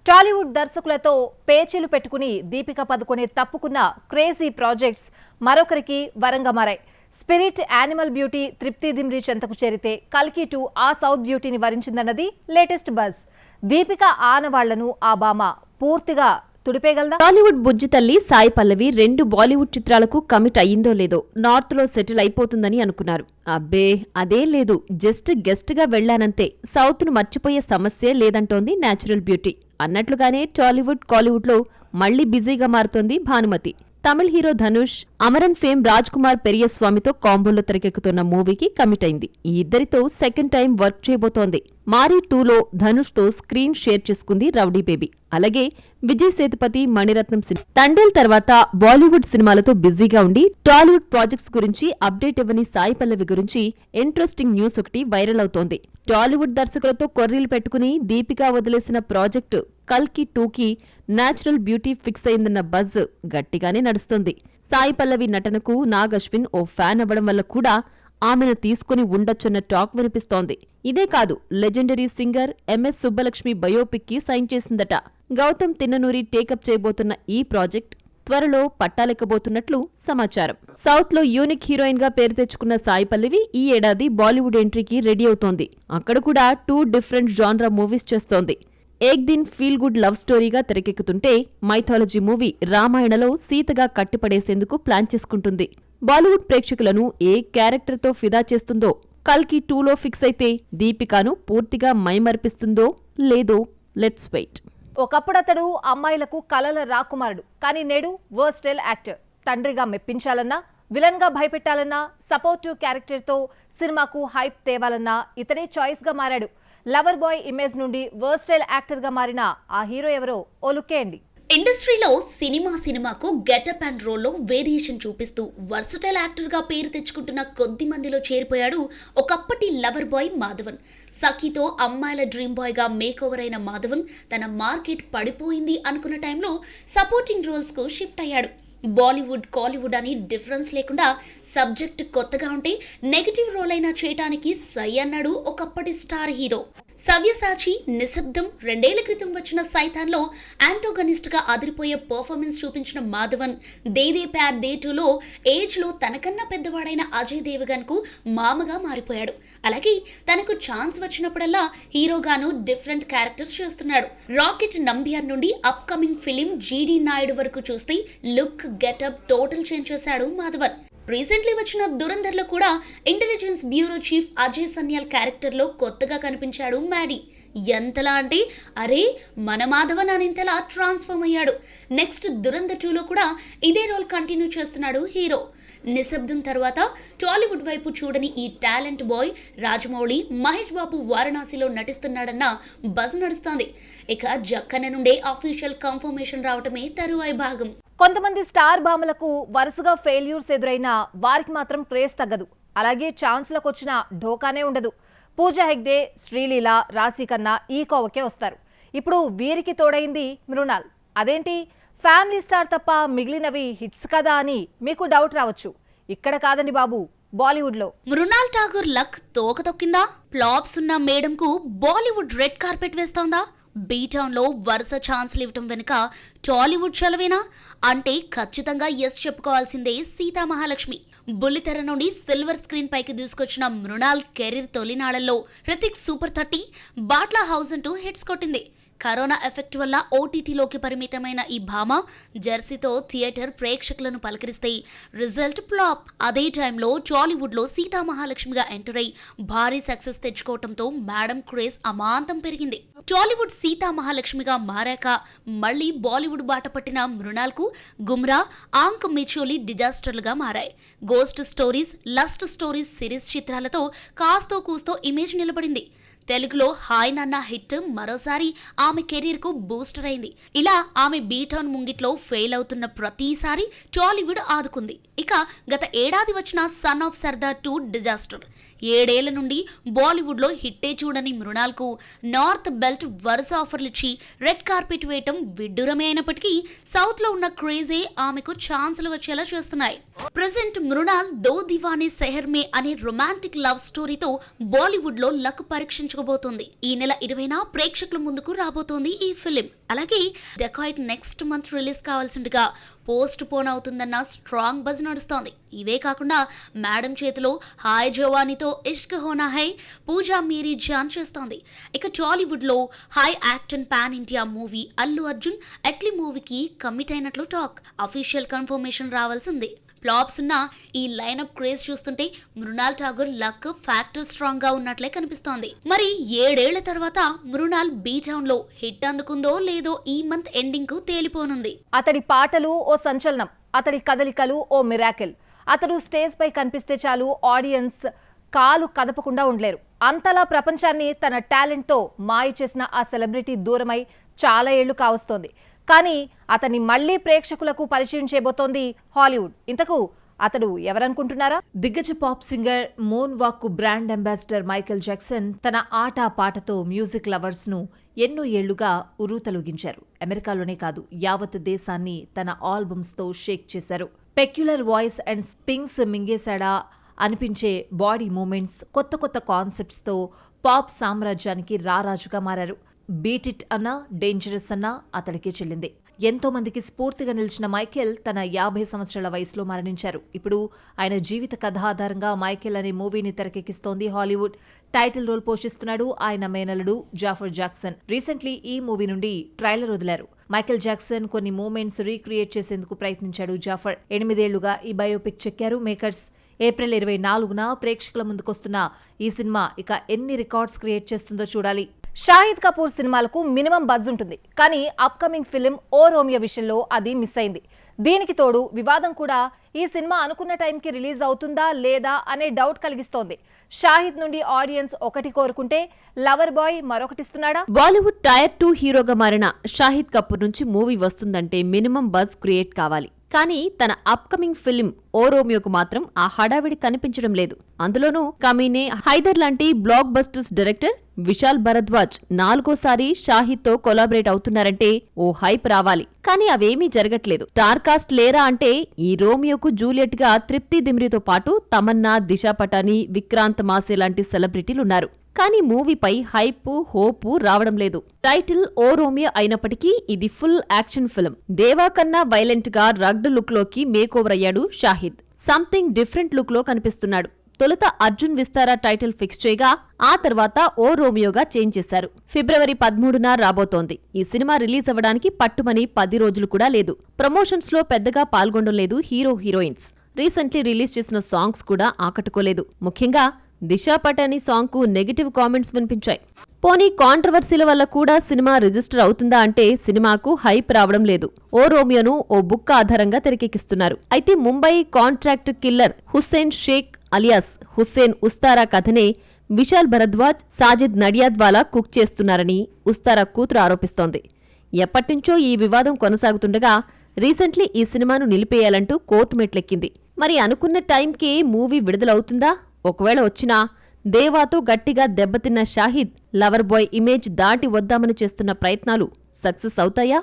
టాలీవుడ్ దర్శకులతో పేచీలు పెట్టుకుని Deepika Padukone తప్పుకున్న crazy projects మరొకరికి వరంగా మారాయి. స్పిరిట్, యానిమల్ బ్యూటీ తృప్తి దిమ్రి చెంతకు చేరితే కల్కి 2 ఆ సౌత్ బ్యూటీని వరించిందన్నది లేటెస్ట్ బజ్. దీపికా ఆనవాళ్లను ఆ భామ పూర్తిగా తుడిపేయగలదా? టాలీవుడ్ బుజ్జి తల్లి సాయి పల్లవి 2 బాలీవుడ్ చిత్రాలకు కమిట్ అయ్యిందో లేదో నార్త్ లో సెటిల్ అయిపోతుందని అనుకున్నారు. అబ్బే అదే లేదు, జస్ట్ గెస్ట్ గా వెళ్లానంతే, సౌత్ ను మర్చిపోయే సమస్యే లేదంటోంది న్యాచురల్ బ్యూటీ. అన్నట్లుగానే టాలీవుడ్, కాలీవుడ్ లో మళ్లీ బిజీగా మారుతోంది భానుమతి. తమిళ్ హీరో ధనుష్, అమరన్ ఫేమ్ రాజ్ కుమార్ పెరియస్వామితో కాంబోలో తెరకెక్కుతున్న మూవీకి కమిట్ అయింది. ఈ ఇద్దరితో సెకండ్ టైం వర్క్ చేయబోతోంది. మారీ 2లో ధనుష్ తో స్క్రీన్ షేర్ చేసుకుంది రౌడీ బేబీ. అలాగే విజయ్ సేతుపతి, మణిరత్నం సినిమా తండేల్ తర్వాత బాలీవుడ్ సినిమాలతో బిజీగా ఉండి టాలీవుడ్ ప్రాజెక్ట్స్ గురించి అప్డేట్ ఇవ్వని సాయి పల్లవి గురించి ఇంట్రెస్టింగ్ న్యూస్ ఒకటి వైరల్ అవుతోంది. టాలీవుడ్ దర్శకులతో కొర్రీలు పెట్టుకుని దీపికా వదిలేసిన ప్రాజెక్టు కల్కి 2కి న్యాచురల్ బ్యూటీ ఫిక్స్ అయిందన్న బజ్ గట్టిగానే నడుస్తుంది. సాయి పల్లవి నటనకు నాగ్ అశ్విన్ ఓ ఫ్యాన్ అవ్వడం వల్ల కూడా ఆమెను తీసుకుని ఉండొచ్చన్న టాక్ వినిపిస్తోంది. ఇదే కాదు, legendary singer MS Subbulakshmi biopic కి సైన్ చేసిందట. గౌతమ్ తిన్ననూరి టేకప్ చేయబోతున్న ఈ ప్రాజెక్ట్ త్వరలో పట్టాలెక్కబోతున్నట్లు సమాచారం. సౌత్ లో యూనిక్ హీరోయిన్ గా పేరు తెచ్చుకున్న సాయి పల్లవి ఈ ఏడాది బాలీవుడ్ ఎంట్రీకి రెడీ అవుతోంది. అక్కడ కూడా 2 డిఫరెంట్ జాన్రా మూవీస్ చేస్తోంది. Ek Din feel good love స్టోరీగా తెరకెక్కుతుంటే మైథాలజీ మూవీ రామాయణలో సీతగా కట్టిపడేసేందుకు ప్లాన్ చేసుకుంటుంది. బాలీవుడ్ ప్రేక్షకులను ఏ క్యారెక్టర్తో ఫిదా చేస్తుందో, కల్కి 2లో ఫిక్స్ అయితే దీపికాను పూర్తిగా మైమర్పిస్తుందో లేదో లెట్స్ వెయిట్. ఒకప్పుడు అతడు అమ్మాయిలకు కలల రాకుమారుడు, కానీ నేడు వర్స్టైల్ యాక్టర్. తండ్రిగా మెప్పించాలన్నా, విలన్ గా భయపెట్టాలన్నా, సపోర్టివ్ క్యారెక్టర్తో సినిమాకు హైప్ తేవాలన్నా ఇతనే చాయిస్ గా మారాడు. లవర్ బాయ్ ఇమేజ్ నుండి వర్స్టైల్ యాక్టర్ గా మారిన ఆ హీరో ఎవరో ఓ లుక్కేయండి. ఇండస్ట్రీలో సినిమాకు గెటప్ అండ్ రోల్లో వేరియేషన్ చూపిస్తూ వర్సటైల్ యాక్టర్గా పేరు తెచ్చుకుంటున్న కొద్ది మందిలో చేరిపోయాడు ఒకప్పటి లవర్ బాయ్ మాధవన్. సఖీతో అమ్మాయిల డ్రీమ్ బాయ్గా మేక్ ఓవర్ అయిన మాధవన్ తన మార్కెట్ పడిపోయింది అనుకున్న టైంలో సపోర్టింగ్ రోల్స్కు షిఫ్ట్ అయ్యాడు. బాలీవుడ్, కాలీవుడ్ అని డిఫరెన్స్ లేకుండా సబ్జెక్ట్ కొత్తగా ఉంటే నెగటివ్ రోల్ అయినా చేయటానికి సై అన్నాడు ఒకప్పటి స్టార్ హీరో. సవ్యసాచి, నిశ్శబ్దం, 2 ఏళ్ల క్రితం వచ్చిన సైతాన్లో యాంటోగనిస్ట్ గా అదిరిపోయే పర్ఫార్మెన్స్ చూపించిన మాధవన్ దే ప్యార్ దే 2లో ఏజ్ లో తనకన్నా పెద్దవాడైన అజయ్ దేవగన్ కు మామగా మారిపోయాడు. అలాగే తనకు ఛాన్స్ వచ్చినప్పుడల్లా హీరోగాను డిఫరెంట్ క్యారెక్టర్స్ చేస్తున్నాడు. రాకెట్ నంబియార్ నుండి అప్ కమింగ్ ఫిలిం జీడీ నాయుడు వరకు చూస్తే లుక్, గెటప్ టోటల్ చేంజ్ చేశాడు మాధవన్. రీసెంట్లీ వచ్చిన దురంధర్లో కూడా intelligence bureau chief Ajay Sanyal క్యారెక్టర్లో కొత్తగా కనిపించాడు మ్యాడీ. ఎంతలా అంటే అరే మన మాధవన్ అనింతలా ట్రాన్స్ఫార్మ్ అయ్యాడు. నెక్స్ట్ దురంధర్ 2లో కూడా ఇదే రోల్ కంటిన్యూ చేస్తున్నాడు హీరో. నిశ్శబ్దం తర్వాత టాలీవుడ్ వైపు చూడని ఈ టాలెంట్ బాయ్ రాజమౌళి, మహేష్ బాబు వారణాసిలో నటిస్తున్నాడన్న బజ్ నడుస్తోంది. ఇక జక్కన నుండే అఫీషియల్ కన్ఫర్మేషన్ రావటమే తరువాయి భాగం. కొంతమంది స్టార్ భామలకు వరుసగా ఫెయిల్యూర్స్ ఎదురైనా వారికి మాత్రం క్రేజ్ తగ్గదు. అలాగే ఛాన్స్లకు వచ్చిన ఢోకానే ఉండదు. పూజా హెగ్డే, శ్రీలీల, రాశికన్నా ఈ కోవకే వస్తారు. ఇప్పుడు వీరికి తోడైంది మృణాల్. అదేంటి, ఫ్యామిలీ స్టార్ తప్ప మిగిలినవి హిట్స్ కదా అని మీకు డౌట్ రావచ్చు. ఇక్కడ కాదండి బాబు, బాలీవుడ్ లో మృణాల్ ఠాగూర్ లక్ తోక తొక్కిందా? ఫ్లాప్స్ ఉన్న మేడంకు బాలీవుడ్ రెడ్ కార్పెట్ వేస్తోందా? బీటౌన్ లో వరుస ఛాన్స్లు ఇవ్వటం వెనుక టాలీవుడ్ చలవేనా అంటే ఖచ్చితంగా ఎస్ చెప్పుకోవాల్సిందే సీతామహాలక్ష్మి. బుల్లితెర నుండి సిల్వర్ స్క్రీన్ పైకి దూసుకొచ్చిన Mrunal career తొలినాళ్లలో Hrithik super 30, Batla house అంటూ హిట్స్ కొట్టింది. కరోనా ఎఫెక్ట్ వల్ల ఓటీటీలోకి పరిమితమైన ఈ భామ జెర్సీతో థియేటర్ ప్రేక్షకులను పలకరిస్తే రిజల్ట్ ఫ్లాప్. అదే టైంలో టాలీవుడ్లో సీతామహాలక్ష్మిగా ఎంటర్ అయి భారీ సక్సెస్ తెచ్చుకోవడంతో మేడం క్రేజ్ అమాంతం పెరిగింది. టాలీవుడ్ సీతామహాలక్ష్మిగా మారాక మళ్లీ బాలీవుడ్ బాట పట్టిన మృణాల్కు గుమ్రా, ఆంక్ మిచోలి డిజాస్టర్లుగా మారాయి. Ghost stories, lust stories series చిత్రాలతో కాస్తో కూస్తో ఇమేజ్ నిలబడింది. తెలుగులో హాయ్ నాన్న హిట్ మరోసారి ఆమె కెరీర్ కు బూస్టర్ అయింది. ఇలా ఆమె బీటౌన్ ముంగిట్లో ఫెయిల్ అవుతున్న ప్రతిసారి టాలీవుడ్ ఆదుకుంది. ఇక గత ఏడాది వచ్చిన సన్ ఆఫ్ సర్దార్ 2 డిజాస్టర్. 7 ఏళ్ల నుండి బాలీవుడ్లో హిట్టే చూడని మృణాల్కు నార్త్ బెల్ట్ వరుస ఆఫర్లిచ్చి రెడ్ కార్పెట్ వేయటం విడ్డూరమే అయినప్పటికీ సౌత్లో ఉన్న క్రేజే ఆమెకు ఛాన్సులు వచ్చేలా చేస్తున్నాయి. ప్రెజెంట్ మృణాల్ దో దివానీ సెహర్ మే అనే రొమాంటిక్ లవ్ స్టోరీతో బాలీవుడ్ లో లక్ పరీక్షించుకోబోతోంది. ఈ నెల 20న ప్రేక్షకుల ముందుకు రాబోతోంది ఈ ఫిలిం. అలాగే డెకాయిట్ నెక్స్ట్ మంత్ రిలీజ్ కావాల్సిందిగా పోస్ట్ పోన్ అవుతుందన్న స్ట్రాంగ్ బజ్ నడుస్తోంది. ఇవే కాకుండా మేడం చేతిలో హాయ్ జవానీతో ఇష్క్ హోనా హై పూజా మీరీ జాన్ చేస్తోంది. ఇక టాలీవుడ్ లో high action pan India movie Allu Arjun Atlee మూవీకి కమిట్ అయినట్లు టాక్. అఫీషియల్ కన్ఫర్మేషన్ రావాల్సింది. ఫ్లాప్స్ ఉన్న ఈ లైనప్ క్రేజ్ చూస్తుంటే Mrunal Thakur luck factor strong గా ఉన్నట్లే కనిపిస్తోంది. మరి 7 ఏళ్ల తర్వాత మృణాల్ బీ టౌన్ లో హిట్ అందుకుందో లేదో ఈ మంత్ ఎండింగ్ కు తేలిపోనుంది. అతడి పాటలు ఓ సంచలనం, అతడి కదలికలు ఓ మిరాకిల్. అతడు స్టేజ్ పై కనిపిస్తే చాలు ఆడియన్స్ కాలు కదపకుండా ఉండలేరు. అంతలా ప్రపంచాన్ని తన టాలెంట్ తో మాయ చేసిన ఆ సెలబ్రిటీ దూరమై చాలా ఏళ్లు కావస్తోంది. కానీ అతన్ని మళ్లీ ప్రేక్షకులకు పరిచయం చేయబోతోంది హాలీవుడ్. ఇంతకు అతడు ఎవరనుకుంటున్నారా? దిగ్గజ pop singer moon walk brand ambassador Michael Jackson తన ఆట పాటతో మ్యూజిక్ లవర్స్ ను ఎన్నో ఏళ్లుగా ఉర్రూతలూగించారు. అమెరికాలోనే కాదు, యావత్ దేశాన్ని తన ఆల్బమ్స్ తో షేక్ చేశారు. పెక్యులర్ వాయిస్ అండ్ స్పింగ్స్ మింగేశాడా అనిపించే బాడీ మూమెంట్స్, కొత్త కొత్త కాన్సెప్ట్స్ తో పాప్ సామ్రాజ్యానికి రారాజుగా మారారు. బీట్ ఇట్ అన్నా, డేంజరస్ అన్నా అతడికే చెల్లింది. ఎంతో మందికి స్ఫూర్తిగా నిలిచిన మైకేల్ తన 50 సంవత్సరాల వయసులో మరణించారు. ఇప్పుడు ఆయన జీవిత కథ ఆధారంగా మైకేల్ అనే మూవీని తెరకెక్కిస్తోంది హాలీవుడ్. టైటిల్ రోల్ పోషిస్తున్నాడు ఆయన మేనల్లుడు జాఫర్ జాక్సన్. రీసెంట్లీ ఈ మూవీ నుండి ట్రైలర్ వదిలారు. మైకేల్ జాక్సన్ కొన్ని మూమెంట్స్ రీక్రియేట్ చేసేందుకు ప్రయత్నించాడు జాఫర్. 8 ఏళ్లుగా ఈ బయోపిక్ చెక్కారు మేకర్స్. ఏప్రిల్ 24న ప్రేక్షకుల ముందుకొస్తున్న ఈ సినిమా ఇక ఎన్ని రికార్డ్స్ క్రియేట్ చేస్తుందో చూడాలి. షాహిద్ కపూర్ సినిమాలకు మినిమం బజ్ ఉంటుంది, కానీ అప్కమింగ్ ఫిలిం ఓ రోమియో విషయంలో అది మిస్ అయింది. దీనికి తోడు వివాదం కూడా ఈ సినిమా అనుకున్న టైంకి రిలీజ్ అవుతుందా లేదా అనే డౌట్ కలిగిస్తోంది. షాహిద్ నుండి ఆడియన్స్ ఒకటి కోరుకుంటే లవర్ బాయ్ మరొకటిస్తున్నాడా? బాలీవుడ్ టైర్ 2 హీరోగా మారిన షాహిద్ కపూర్ నుంచి మూవీ వస్తుందంటే మినిమం బజ్ క్రియేట్ కావాలి. కానీ తన అప్కమింగ్ ఫిల్మ్ ఓ రోమియోకు మాత్రం ఆ హడావిడి కనిపించడం లేదు. అందులోనూ కమీనే, హైదర్ లాంటి black busters director Vishal Bharadwaj 4వ సారి షాహిద్ తో కొలాబరేట్ అవుతున్నారంటే ఓ హైప్ రావాలి. కానీ అవేమీ జరగట్లేదు. స్టార్ కాస్ట్ లేరా అంటే ఈ రోమియోకు జూలియట్ గా తృప్తి దిమ్రితో పాటు తమన్నా, దిశా పటాని, విక్రాంత్ మాసే లాంటి సెలబ్రిటీలున్నారు. కానీ మూవీపై హైప్, హోపు రావడం లేదు. టైటిల్ ఓ రోమియో అయినప్పటికీ ఇది ఫుల్ యాక్షన్ ఫిల్మ్. దేవా కన్నా వైలెంట్ గా రగ్డ్ లుక్ లోకి మేకోవర్ అయ్యాడు షాహిద్. సంథింగ్ డిఫరెంట్ లుక్ లో కనిపిస్తున్నాడు. తొలుత అర్జున్ విస్తారా టైటిల్ ఫిక్స్ చేయగా ఆ తర్వాత ఓ రోమియోగా చేంజ్ చేశారు. ఫిబ్రవరి 13న రాబోతోంది. ఈ సినిమా రిలీజ్ అవ్వడానికి పట్టుమని 10 రోజులు కూడా లేదు. ప్రమోషన్స్ లో పెద్దగా పాల్గొనడం లేదు హీరో హీరోయిన్స్. రీసెంట్లీ రిలీజ్ చేసిన సాంగ్స్ కూడా ఆకట్టుకోలేదు. ముఖ్యంగా దిశా పటాని సాంగ్ కు నెగటివ్ కామెంట్స్ వినిపించాయి. పోనీ కాంట్రవర్సీల వల్ల కూడా సినిమా రిజిస్టర్ అవుతుందా అంటే సినిమాకు హైప్ రావడం లేదు. ఓ రోమియోను ఓ బుక్ ఆధారంగా తెరకెక్కిస్తున్నారు. అయితే Mumbai contract killer Hussain Sheikh alias Hussain Ustara కథనే విశాల్ భరద్వాజ్, సాజిద్ నడియాద్వాలా కుక్ చేస్తున్నారని ఉస్తారా కూతురు ఆరోపిస్తోంది. ఎప్పటినుంచో ఈ వివాదం కొనసాగుతుండగా రీసెంట్లీ ఈ సినిమాను నిలిపేయాలంటూ కోర్టు మెట్లెక్కింది. మరి అనుకున్న టైంకే మూవీ విడుదలవుతుందా? ఒకవేళ వచ్చినా దేవాతో గట్టిగా దెబ్బతిన్న షాహిద్ లవర్ బాయ్ ఇమేజ్ దాటి వద్దామని చేస్తున్న ప్రయత్నాలు సక్సెస్ అవుతాయా?